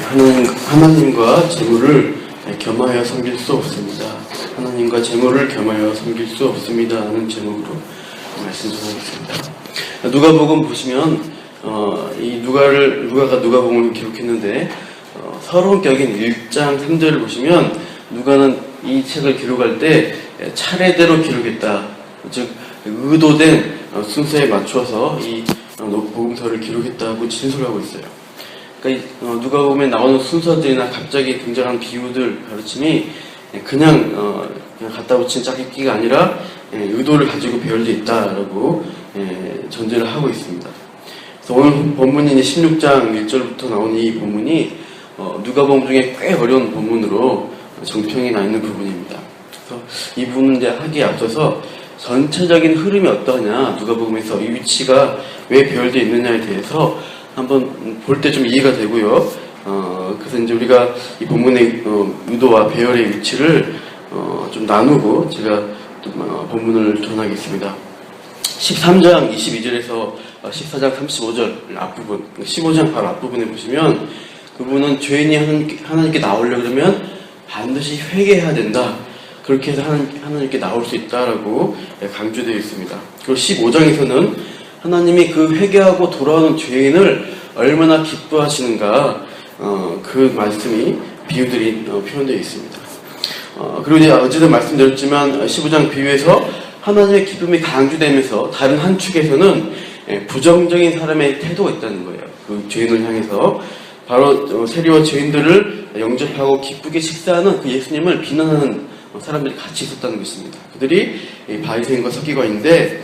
하나님과 재물을 겸하여 섬길 수 없습니다. 하나님과 재물을 겸하여 섬길 수 없습니다 하는 제목으로 말씀 전하겠습니다. 누가복음 보시면 이 누가가 누가복음을 기록했는데 서론격인 1장 3절을 보시면 누가는 이 책을 기록할 때 차례대로 기록했다. 즉 의도된 순서에 맞춰서 이 복음서를 기록했다고 진술하고 있어요. 그러니까 누가복음에 나오는 순서들이나 갑자기 등장한 비유들 가르침이 그냥 갖다 붙인 짝짓기가 아니라 의도를 가지고 배열되어 있다라고 전제를 하고 있습니다. 그래서 오늘 본문인 16장 1절부터 나오는 이 본문이 누가복음 중에 꽤 어려운 본문으로 정평이 나 있는 부분입니다. 그래서 이 부분은 이제 하기에 앞서서 전체적인 흐름이 어떠하냐, 누가복음에서 이 위치가 왜 배열되어 있느냐에 대해서 한번 볼 때 좀 이해가 되고요. 그래서 이제 우리가 이 본문의 의도와 배열의 위치를 좀 나누고 제가 본문을 전하겠습니다. 13장 22절에서 14장 35절 앞부분, 15장 바로 앞부분에 보시면 그분은 죄인이 하나님께 나오려고 그러면 반드시 회개해야 된다. 그렇게 해서 하나님께 나올 수 있다라고 강조되어 있습니다. 그리고 15장에서는 하나님이 그 회개하고 돌아오는 죄인을 얼마나 기뻐하시는가 그 말씀이 비유들이 표현되어 있습니다. 그리고 이제 어제도 말씀드렸지만 15장 비유에서 하나님의 기쁨이 강조되면서 다른 한 축에서는 부정적인 사람의 태도가 있다는 거예요. 그 죄인을 향해서 바로 세리와 죄인들을 영접하고 기쁘게 식사하는 그 예수님을 비난하는 사람들이 같이 있었다는 것입니다. 그들이 바리새인과 서기관인데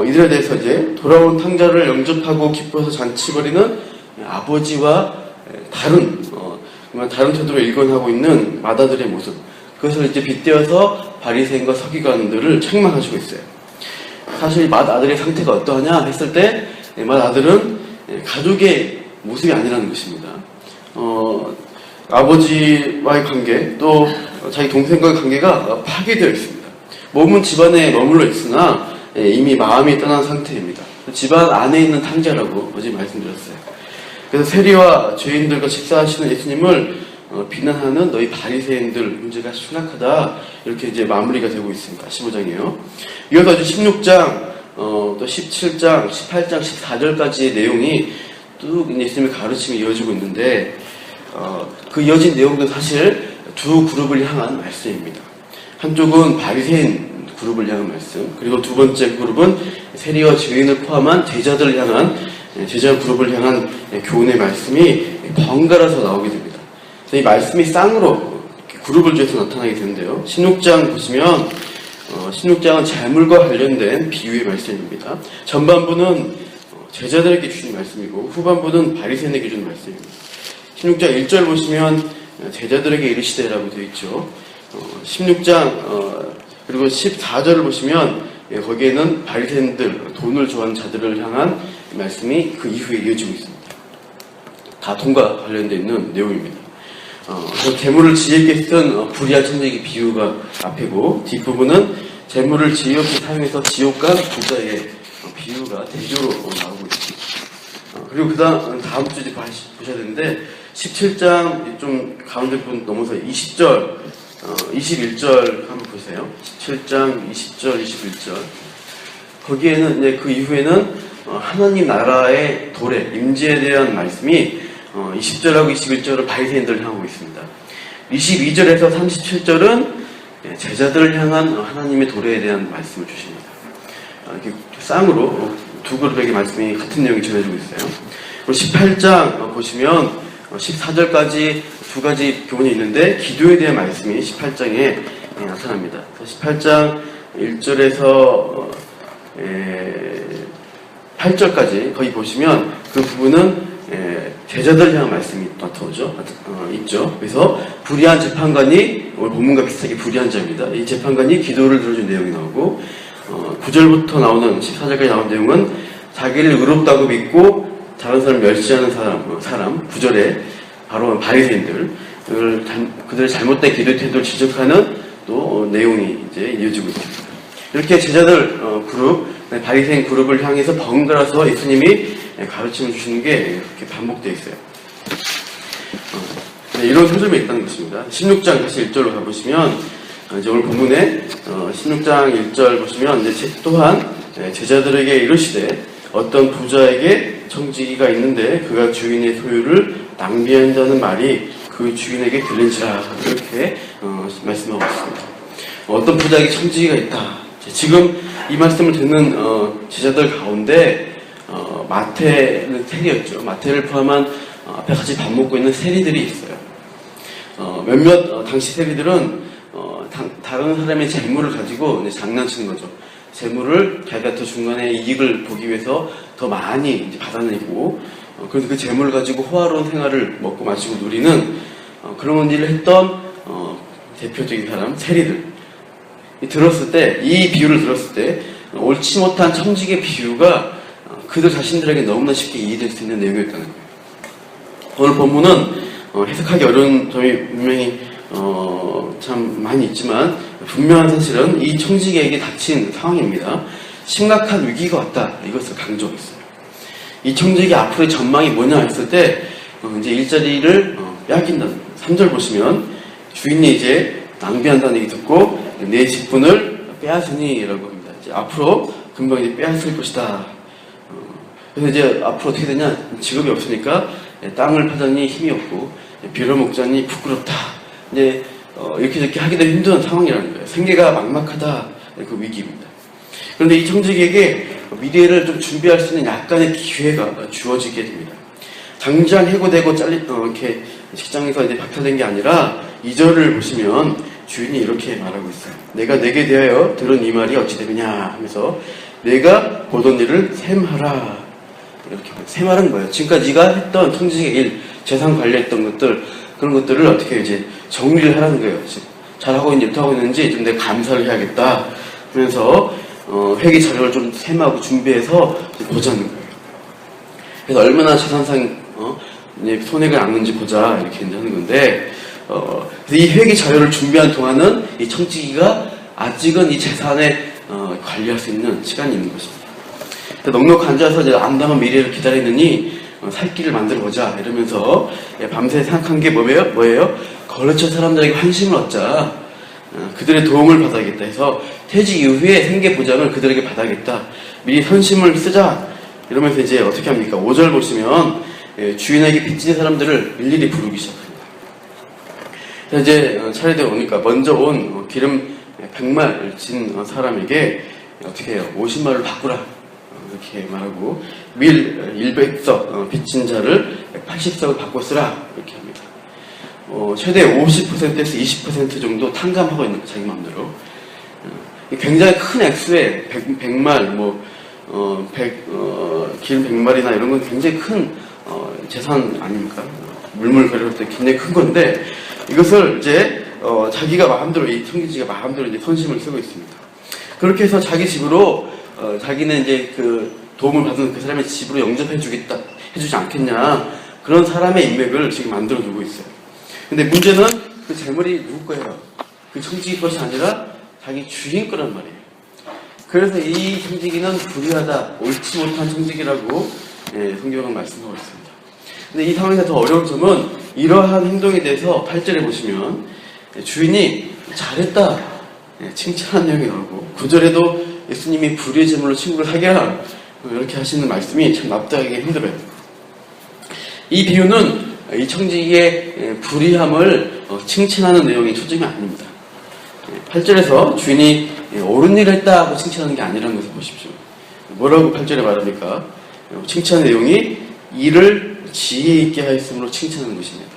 이들에 대해서 이제 돌아온 탕자를 영접하고 기뻐서 잔치 벌이는 아버지와 다른 태도로 일관하고 있는 맏아들의 모습, 그것을 이제 빗대어서 바리새인과 서기관들을 책망하시고 있어요. 사실 맏아들의 상태가 어떠하냐 했을 때 맏아들은 가족의 모습이 아니라는 것입니다. 아버지와의 관계 또 자기 동생과의 관계가 파괴되어 있습니다. 몸은 집안에 머물러 있으나 이미 마음이 떠난 상태입니다. 집안 안에 있는 탕자라고 어제 말씀드렸어요. 그래서 세리와 죄인들과 식사하시는 예수님을 비난하는 너희 바리새인들 문제가 심각하다, 이렇게 이제 마무리가 되고 있습니다. 15장이에요. 이어서 이제 16장 또 17장 18장 14절까지의 내용이 쭉 예수님의 가르침이 이어지고 있는데 그 이어진 내용도 사실 두 그룹을 향한 말씀입니다. 한쪽은 바리새인 그룹을 향한 말씀, 그리고 두 번째 그룹은 세리와 죄인을 포함한 제자들을 향한 제자 그룹을 향한 교훈의 말씀이 번갈아서 나오게 됩니다. 그래서 이 말씀이 쌍으로 그룹을 지어서 나타나게 되는데요. 16장 보시면 16장은 재물과 관련된 비유의 말씀입니다. 전반부는 제자들에게 주신 말씀이고 후반부는 바리새인에게 주신 말씀입니다. 16장 1절 보시면 제자들에게 이르시되라고 되어 있죠. 16장 그리고 14절을 보시면 거기에는 바리새인들, 돈을 좋아하는 자들을 향한 말씀이 그 이후에 이어지고 있습니다. 다 돈과 관련되어 있는 내용입니다. 재물을 지혜 있게 쓴 불의한 천재의 비유가 앞이고, 뒷부분은 재물을 지혜 없이 사용해서 지옥 간 부자의 비유가 대조로 나오고 있습니다. 그리고 다음 주에 보셔야 되는데 17장 좀 가운데 부분 넘어서 20절, 21절 한번 보세요. 17장 20절, 21절. 거기에는 이제 그 이후에는 하나님 나라의 도래, 임재에 대한 말씀이 20절하고 21절은 바리새인들을 향하고 있습니다. 22절에서 37절은 제자들을 향한 하나님의 도래에 대한 말씀을 주십니다. 이렇게 쌍으로 두 그룹에게 말씀이 같은 내용이 전해지고 있어요. 그리고 18장 보시면 14절까지 두 가지 교훈이 있는데 기도에 대한 말씀이 18장에 나타납니다. 18장 1절에서 8절까지 거기 보시면 그 부분은 제자들 향한 말씀이 나타나죠. 있죠. 그래서 불의한 재판관이, 오늘 본문과 비슷하게 불의한 자입니다. 이 재판관이 기도를 들어준 내용이 나오고 9절부터 나오는 14절까지 나오는 내용은 자기를 의롭다고 믿고 다른 사람을 멸시하는 사람 9절에 바로 바리새인들, 그들의 잘못된 기도 태도를 지적하는 또 내용이 이제 이어지고 있습니다. 이렇게 제자들 그룹, 바리새인 그룹을 향해서 번갈아서 예수님이 가르침을 주시는 게 이렇게 반복되어 있어요. 네, 이런 소점이 있다는 것입니다. 16장 다시 1절로 가보시면 이제 오늘 본문에 16장 1절 보시면 이제 또한 제자들에게 이르시되 어떤 부자에게 청지기가 있는데 그가 주인의 소유를 낭비한다는 말이 그 주인에게 들린지라 이렇게 말씀하고 있습니다. 어떤 부자에게 청지기가 있다. 지금 이 말씀을 듣는 제자들 가운데 마태는 세리였죠. 마태를 포함한 앞에 같이 밥 먹고 있는 세리들이 있어요. 몇몇 당시 세리들은 다른 사람의 재물을 가지고 장난치는 거죠. 재물을 자기가 더 중간에 이익을 보기 위해서 더 많이 이제 받아내고 그래서 그 재물을 가지고 호화로운 생활을 먹고 마시고 누리는 그런 일을 했던 대표적인 사람 세리들. 들었을 때 이 비유를 들었을 때 옳지 못한 청지기의 비유가 그들 자신들에게 너무나 쉽게 이해될 수 있는 내용이었다는 거예요. 오늘 본문은 해석하기 어려운 점이 분명히 참 많이 있지만 분명한 사실은 이 청지기에게 닥친 상황입니다. 심각한 위기가 왔다. 이것을 강조했어요. 이 청지기 앞으로의 전망이 뭐냐 했을 때 이제 일자리를 빼앗긴다는 거예요. 3절 보시면 주인이 이제 낭비한다는 얘기 듣고 내 직분을 빼앗으니 라고 합니다. 이제 앞으로 금방 이제 빼앗을 것이다. 그래서 이제 앞으로 어떻게 되냐? 직업이 없으니까 땅을 파자니 힘이 없고 빌어먹자니 부끄럽다. 이제 이렇게 저렇게 하기도 힘든 상황이라는 거예요. 생계가 막막하다. 그 위기입니다. 그런데 이 청지기에게 미래를 좀 준비할 수 있는 약간의 기회가 주어지게 됩니다. 당장 해고되고 이렇게 직장에서 이제 박탈된 게 아니라 2절을 보시면 주인이 이렇게 말하고 있어요. 내가 내게 대하여 들은 이 말이 어찌 되느냐 하면서 내가 보던 일을 셈하라. 이렇게 셈하라는 거예요. 지금까지 네가 했던 청지기의 일, 재산 관리했던 것들 그런 것들을 어떻게 이제 정리를 하라는 거예요. 잘하고 있는지 못하고 있는지 좀 내가 감사를 해야겠다. 그러면서 회계 자료를 좀 셈하고 준비해서 보자는 거예요. 그래서 얼마나 재산상 손해가 났는지 보자 이렇게 하는 건데 그래서 이 회계 자료를 준비한 동안은 이 청지기가 아직은 이 재산에 관리할 수 있는 시간이 있는 것입니다. 넉넉 앉아서 이제 암담한 미래를 기다리느니 살 길을 만들어 보자 이러면서 밤새 생각한 게 뭐예요? 거래처 사람들에게 환심을 얻자. 그들의 도움을 받아야겠다 해서 퇴직 이후에 생계 보장을 그들에게 받아야겠다. 미리 선심을 쓰자. 이러면서 이제 어떻게 합니까? 5절 보시면 주인에게 빚진 사람들을 일일이 부르기 시작합니다. 그래서 이제 차례대로 오니까 먼저 온 기름 100말 진 사람에게 어떻게 해요? 50말을 바꾸라. 이렇게 말하고 밀 100석 빚진 자를 80석을 바꿔 쓰라. 이렇게 합니다. 최대 50%에서 20% 정도 탕감하고 있는 자기 마음대로. 굉장히 큰 액수의 100말, 기름 100말이나 이런 건 굉장히 큰 재산 아닙니까? 물물 거래할 때 굉장히 큰 건데 이것을 이제 자기가 마음대로 이 청지기가 마음대로 이제 선심을 쓰고 있습니다. 그렇게 해서 자기 집으로 자기는 이제 그 도움을 받은 그 사람의 집으로 해주지 않겠냐 그런 사람의 인맥을 지금 만들어 두고 있어요. 근데 문제는 그 재물이 누구 거예요? 그 청지기 것이 아니라 자기 주인 거란 말이에요. 그래서 이 청지기는 불의하다, 옳지 못한 청지기라고 성경은 말씀하고 있습니다. 근데 이 상황에서 더 어려운 점은 이러한 행동에 대해서 8절에 보시면 주인이 잘했다 칭찬한 내용이 나오고 9절에도 예수님이 불의의 제물로 친구를 사게 하라 이렇게 하시는 말씀이 참 납득하기 힘들어요. 이 비유는 이 청지기의 불의함을 칭찬하는 내용이 초점이 아닙니다. 8절에서 주인이 옳은 일을 했다고 칭찬하는 게 아니라는 것을 보십시오. 뭐라고 8절에 말합니까? 칭찬 내용이 일을 지혜 있게 하였으므로 칭찬하는 것입니다.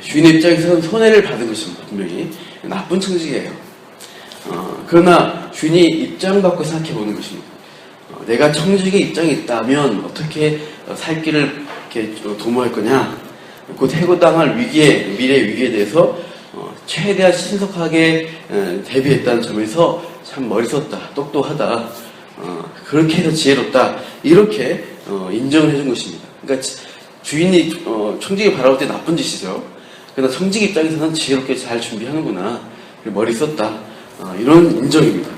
주인의 입장에서는 손해를 받은 것입니다. 분명히 나쁜 청지기예요. 그러나 주인이 입장 바꿔 생각해 보는 것입니다. 내가 청지기의 입장에 있다면 어떻게 살 길을 이렇게 도모할 거냐? 곧 해고당할 미래 위기에 대해서 최대한 신속하게 대비했다는 점에서 참 머리 썼다, 똑똑하다, 그렇게 해서 지혜롭다 이렇게 인정을 해준 것입니다. 그러니까 주인이 청지기 바라볼 때 나쁜 짓이죠. 그러나 청지기 입장에서는 지혜롭게 잘 준비하는구나, 머리 썼다, 이런 인정입니다.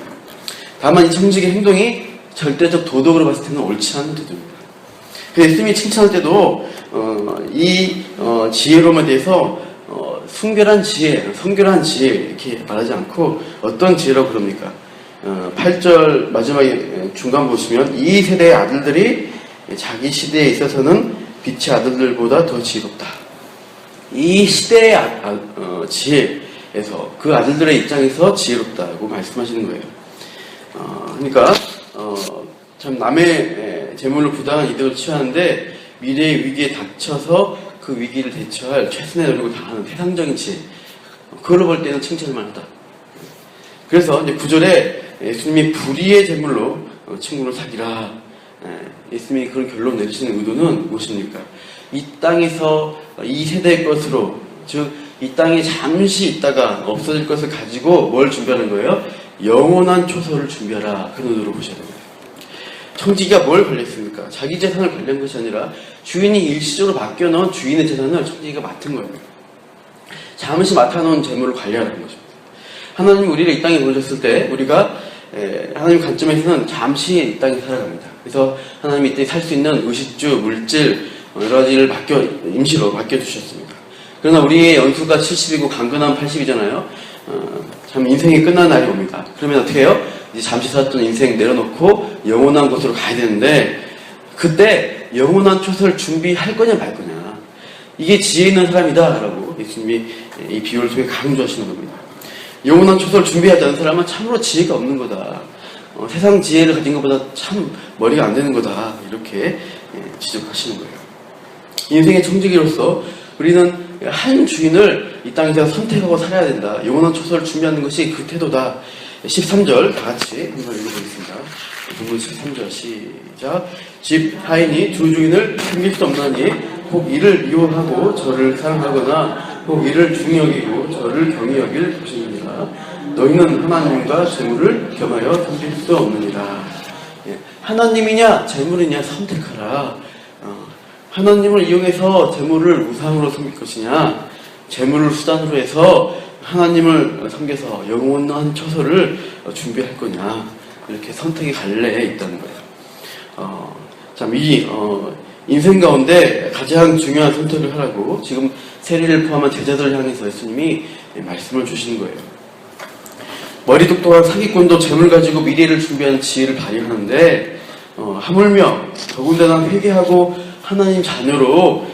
다만 이 청지기 행동이 절대적 도덕으로 봤을 때는 옳지 않은 태도입니다. 그 예수님이 칭찬할 때도 이 지혜로움에 대해서 순결한 지혜, 성결한 지혜 이렇게 말하지 않고 어떤 지혜라고 그럽니까? 8절 마지막에 중간 보시면 이 세대의 아들들이 자기 시대에 있어서는 빛의 아들들보다 더 지혜롭다. 이 시대의 지혜에서 그 아들들의 입장에서 지혜롭다고 말씀하시는 거예요. 그러니까 참 남의 재물로 부당한 이득을 취하는데 미래의 위기에 닥쳐서 그 위기를 대처할 최선의 노력을 다하는 세상적인 지혜. 그걸로 볼 때는 칭찬할 만하다. 그래서 이제 9절에 예수님이 불의의 재물로 친구를 사귀라. 예수님이 그런 결론 내리시는 의도는 무엇입니까? 이 땅에서 이 세대의 것으로, 즉 이 땅에 잠시 있다가 없어질 것을 가지고 뭘 준비하는 거예요? 영원한 초소를 준비하라. 그런 의도로 보셔야 됩니다. 청지기가 뭘 관리했습니까? 자기 재산을 관리한 것이 아니라 주인이 일시적으로 맡겨놓은 주인의 재산을 청지기가 맡은 거예요. 잠시 맡아놓은 재물을 관리하라는 것입니다. 하나님이 우리를 이 땅에 보내셨을 때 우리가 하나님 관점에서는 잠시 이 땅에 살아갑니다. 그래서 하나님이 이때 살 수 있는 의식주, 물질 여러 가지를 임시로 맡겨주셨습니다. 그러나 우리의 연수가 70이고 강건한 80이잖아요. 참 인생이 끝난 날이 옵니다. 그러면 어떻게 해요? 이제 잠시 살았던 인생 내려놓고 영원한 곳으로 가야 되는데 그때 영원한 초소를 준비할 거냐 말 거냐. 이게 지혜 있는 사람이다 라고 예수님이 이 비유를 통해 강조하시는 겁니다. 영원한 초소를 준비하지 않은 사람은 참으로 지혜가 없는 거다. 세상 지혜를 가진 것보다 참 머리가 안 되는 거다. 이렇게 지적하시는 거예요. 인생의 청지기로서 우리는 한 주인을 이 땅에서 선택하고 살아야 된다. 영원한 초소를 준비하는 것이 그 태도다. 13절 다 같이 한번 읽어보겠습니다. 본문 13절 시작. 집 하인이 두 주인을 섬길 수 없나니 혹 이를 미워하고 저를 사랑하거나 혹 이를 중히 여기고 저를 경히 여길 것이니라. 너희는 하나님과 재물을 겸하여 섬길 수 없느니라. 하나님이냐 재물이냐 선택하라. 하나님을 이용해서 재물을 우상으로 섬길 것이냐, 재물을 수단으로 해서 하나님을 섬겨서 영원한 초소를 준비할 거냐, 이렇게 선택의 갈래에 있다는 거예요. 참, 인생 가운데 가장 중요한 선택을 하라고 지금 세리를 포함한 제자들을 향해서 예수님이 말씀을 주시는 거예요. 머리 똑똑한 사기꾼도 재물 가지고 미래를 준비하는 지혜를 발휘하는데, 하물며 더군다나 회개하고 하나님 자녀로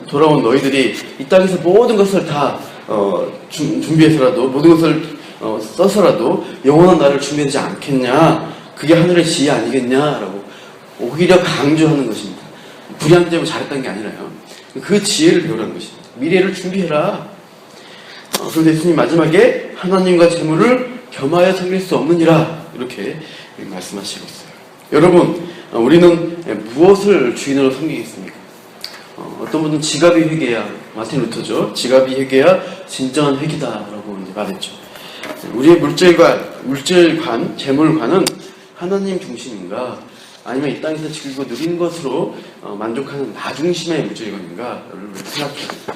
돌아온 너희들이 이 땅에서 모든 것을 다 준비해서라도 모든 것을 써서라도 영원한 나를 준비하지 않겠냐, 그게 하늘의 지혜 아니겠냐라고 오히려 강조하는 것입니다. 불의한 때문에 잘했다는 게 아니라요. 그 지혜를 배우라는 것입니다. 미래를 준비해라. 그래서 예수님 마지막에 하나님과 재물을 겸하여 섬길 수 없느니라 이렇게 말씀하시고 있어요. 여러분, 우리는 무엇을 주인으로 섬기겠습니까? 어떤 분은 지갑이 회개야, 마틴 루터죠. 지갑이 회개야 진정한 회개다라고 이제 말했죠. 우리의 물질관, 재물관은 하나님 중심인가, 아니면 이 땅에서 즐기고 누린 것으로 만족하는 나 중심의 물질관인가, 여러분 생각해야 됩니다.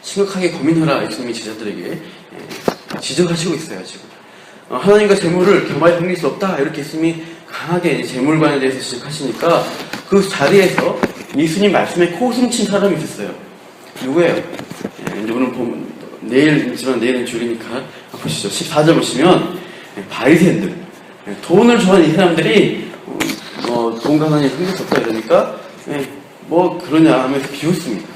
심각하게 고민하라 예수님이 제자들에게 지적하시고 있어요. 지금 하나님과 재물을 겸하여 섬길 수 없다 이렇게 예수님이 강하게 재물관에 대해서 지적하시니까 그 자리에서 예수님 말씀에 코웃음 친 사람이 있었어요. 누구예요? 이제 오늘 보면 내일이지만 내일은 줄이니까 보시죠. 14절 보시면 바리새인들, 돈을 좋아하는 이 사람들이 돈 가난이 섬길 수 없다 이러니까 뭐 그러냐 하면서 비웃습니다.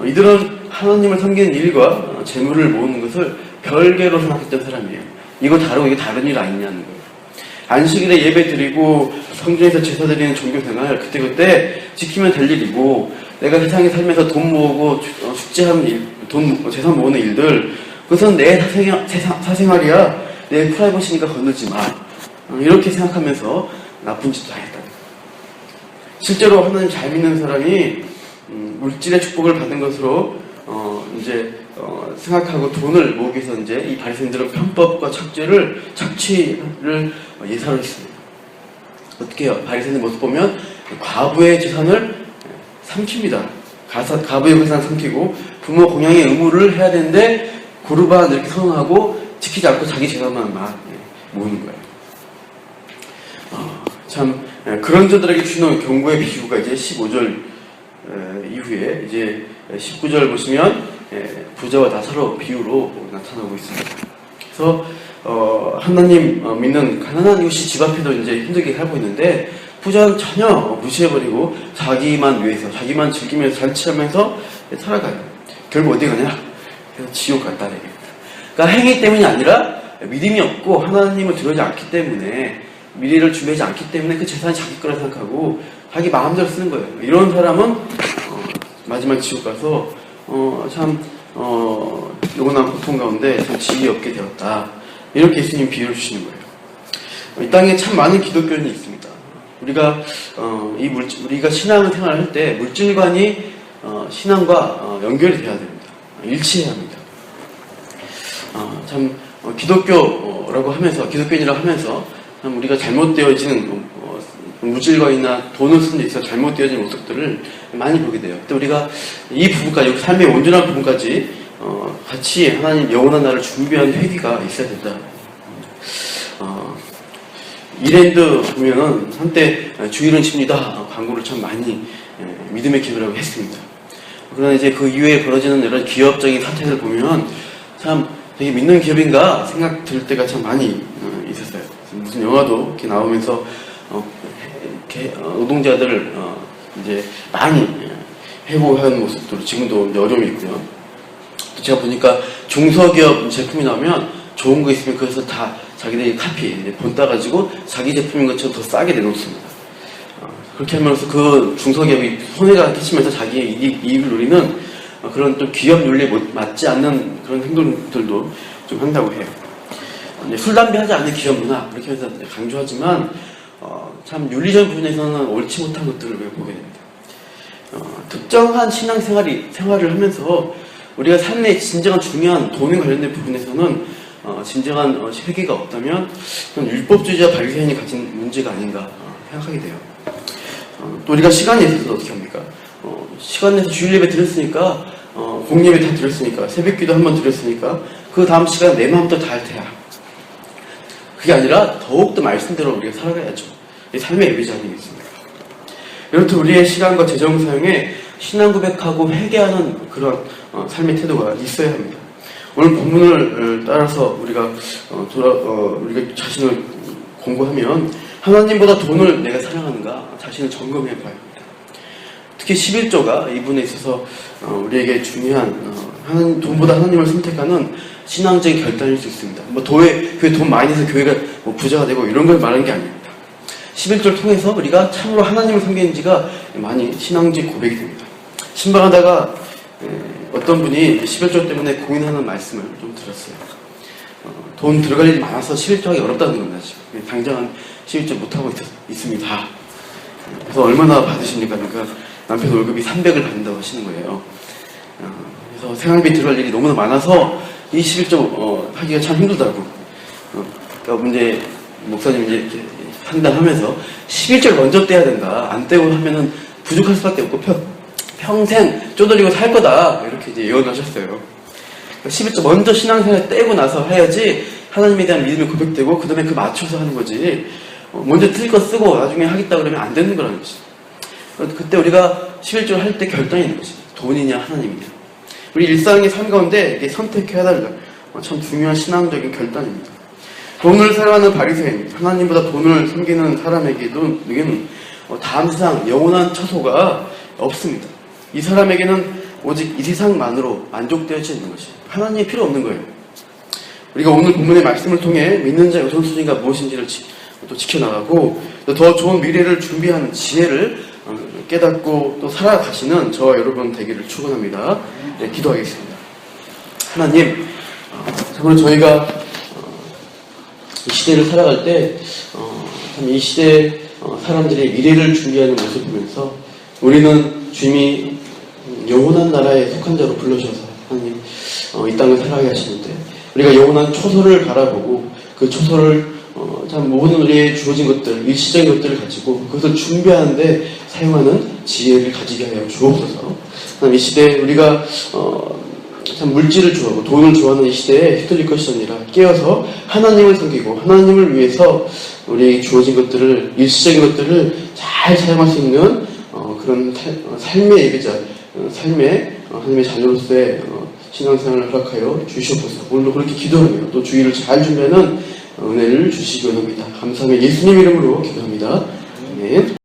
이들은 하나님을 섬기는 일과 재물을 모으는 것을 별개로 생각했던 사람이에요. 이거 다르고 이게 다른 일 아니냐는 거예요. 안식일에 예배 드리고 성전에서 제사 드리는 종교 생활 그때그때 지키면 될 일이고, 내가 세상에 살면서 돈 모으고 축제하는 일, 재산 모으는 일들, 그것은 내 사생활이야. 내 프라이버시니까 건들지 마. 이렇게 생각하면서 나쁜 짓도 하겠다. 실제로 하나님 잘 믿는 사람이 물질의 축복을 받은 것으로 생각하고 돈을 모으기 위해서 이제 이 바리새인들은 편법과 착취를 예사로 했습니다. 어떻게 해요? 바리새인의 모습 보면 과부의 재산을 삼킵니다. 과부의 재산을 삼키고 부모 공양의 의무를 해야 되는데 고르반 이렇게 선언하고 지키지 않고 자기 재산만 막 모으는 거예요. 참 그런 자들에게 주는 경고의 비유가 이제 15절 이후에 이제 19절 보시면 부자와 나사로 비유로 나타나고 있습니다. 그래서 하나님 믿는 가난한 이웃이 집 앞에도 이제 힘들게 살고 있는데 부자는 전혀 무시해버리고 자기만 위해서 자기만 즐기면서 잔치하면서 살아가요. 결국 어디 가냐? 그래서 지옥 갔다 얘기합니다. 그러니까 행위 때문이 아니라 믿음이 없고 하나님을 두려워하지 않기 때문에 미래를 준비하지 않기 때문에 그 재산이 자기 거라 생각하고 자기 마음대로 쓰는 거예요. 이런 사람은 마지막 지옥 가서 참 영원한 고통 가운데 참 지위 없게 되었다. 이렇게 예수님 비유를 주시는 거예요. 이 땅에 참 많은 기독교인이 있습니다. 우리가 우리가 신앙생활을 할 때 물질관이 신앙과 연결이 돼야 됩니다. 일치해야 합니다. 참 기독교라고 하면서 기독교인이라고 하면서 참 우리가 잘못되어진 물질관이나 돈을 쓰는 데 있어서 잘못되어진 모습들을 많이 보게 돼요. 근데 우리가 이 부분까지 삶의 온전한 부분까지 같이 하나님 영원한 날을 준비한 회개가 있어야 된다. 이랜드 보면은 한때 주일은 칩니다 광고를 참 많이 믿음의 기도라고 했습니다. 그러나 이제 그 이후에 벌어지는 여러 기업적인 사태를 보면 참 되게 믿는 기업인가 생각 들 때가 참 많이 있었어요. 무슨 영화도 이렇게 나오면서 노동자들을 이제 많이 해고하는 모습도 지금도 어려움이 있고요. 제가 보니까 중소기업 제품이 나오면 좋은 거 있으면 그것을 다 자기들이 본 따가지고 자기 제품인 것처럼 더 싸게 내놓습니다. 그렇게 하면서 그 중소기업이 손해가 끼치면서 자기의 이익을 누리는 그런 좀 기업 윤리에 맞지 않는 그런 행동들도 좀 한다고 해요. 술, 담배 하지 않는 기업 문화 그렇게 해서 강조하지만 참 윤리적인 부분에서는 옳지 못한 것들을 보게 됩니다. 특정한 생활을 하면서 우리가 삶의 진정한 중요한 돈에 관련된 부분에서는 진정한 회개가 없다면 율법주의자 바리새인이 가진 문제가 아닌가 생각하게 돼요. 또 우리가 시간에 있어서 어떻게 합니까? 시간 내서 주일 예배 드렸으니까 공예배 다 드렸으니까 새벽기도 한번 드렸으니까 그 다음 시간 내 마음대로 다 할 테야. 그게 아니라 더욱더 말씀대로 우리가 살아가야죠. 삶의 예배자 아니겠습니까? 이렇듯 우리의 시간과 재정 사용에 신앙 고백하고 회개하는 그런 삶의 태도가 있어야 합니다. 오늘 본문을 따라서 우리가 우리가 자신을 공부하면 하나님보다 돈을 내가 사랑하는가 자신을 점검해 봐야 합니다. 특히 11조가 이 부분에 있어서 우리에게 중요한 돈보다 하나님을 선택하는 신앙적인 결단일 수 있습니다. 교회 돈 많이 내서 교회가 부자가 되고 이런 걸 말하는 게 아닙니다. 11조를 통해서 우리가 참으로 하나님을 섬기는지가 많이 신앙적 고백이 됩니다. 신방하다가 어떤 분이 11조 때문에 고민하는 말씀을 좀 들었어요. 돈 들어갈 일이 많아서 11조 하기 어렵다는 겁니다. 지금. 당장은 11조 못하고 있습니다. 그래서 얼마나 받으십니까? 그러니까 남편 월급이 300을 받는다고 하시는 거예요. 그래서 생활비 들어갈 일이 너무나 많아서 이 11조 하기가 참 힘들다고. 그러니까 이제 목사님 이제 이렇게 판단하면서 11조를 먼저 떼야 된다. 안 떼고 하면은 부족할 수밖에 없고 평생 쪼들리고 살 거다. 이렇게 이제 예언하셨어요. 11조 먼저 신앙생활 떼고 나서 해야지 하나님에 대한 믿음이 고백되고 그 다음에 그 맞춰서 하는 거지. 먼저 틀 거 쓰고 나중에 하겠다 그러면 안 되는 거라는 거지. 그때 우리가 11조를 할 때 결단이 있는 거지. 돈이냐 하나님이냐. 우리 일상의 삶 가운데 이게 선택해야 달라. 참 중요한 신앙적인 결단입니다. 돈을 사랑하는 바리새인, 하나님보다 돈을 섬기는 사람에게는 다음 세상 영원한 처소가 없습니다. 이 사람에게는 오직 이 세상만으로 만족되어지지 않는 것이 하나님이 필요 없는 거예요. 우리가 오늘 본문의 말씀을 통해 믿는 자의 우선순위가 무엇인지를 또 지켜나가고 더 좋은 미래를 준비하는 지혜를 깨닫고 또 살아가시는 저와 여러분 되기를 축원합니다. 네, 기도하겠습니다. 하나님, 정말 저희가 이 시대를 살아갈 때 이 시대 사람들의 미래를 준비하는 모습을 보면서 우리는 주님이 영원한 나라에 속한 자로 불러주셔서 하나님 이 땅을 살아가게 하시는데 우리가 영원한 초소를 바라보고 그 초소를 참 모든 우리의 주어진 것들, 일시적인 것들을 가지고 그것을 준비하는데 사용하는 지혜를 가지게 하여 주옵소서. 이 시대에 우리가 참 물질을 좋아하고 돈을 좋아하는 이 시대에 휘둘릴 것이 아니라 깨어서 하나님을 섬기고 하나님을 위해서 우리에게 주어진 것들을, 일시적인 것들을 잘 사용할 수 있는 그런 삶의 예배자, 하나님의 자녀로서의 신앙생활을 허락하여 주시옵소서. 오늘도 그렇게 기도하며 또 주일을 잘 준비하는 은혜를 주시기 원합니다. 감사하며 예수님 이름으로 기도합니다. 아멘.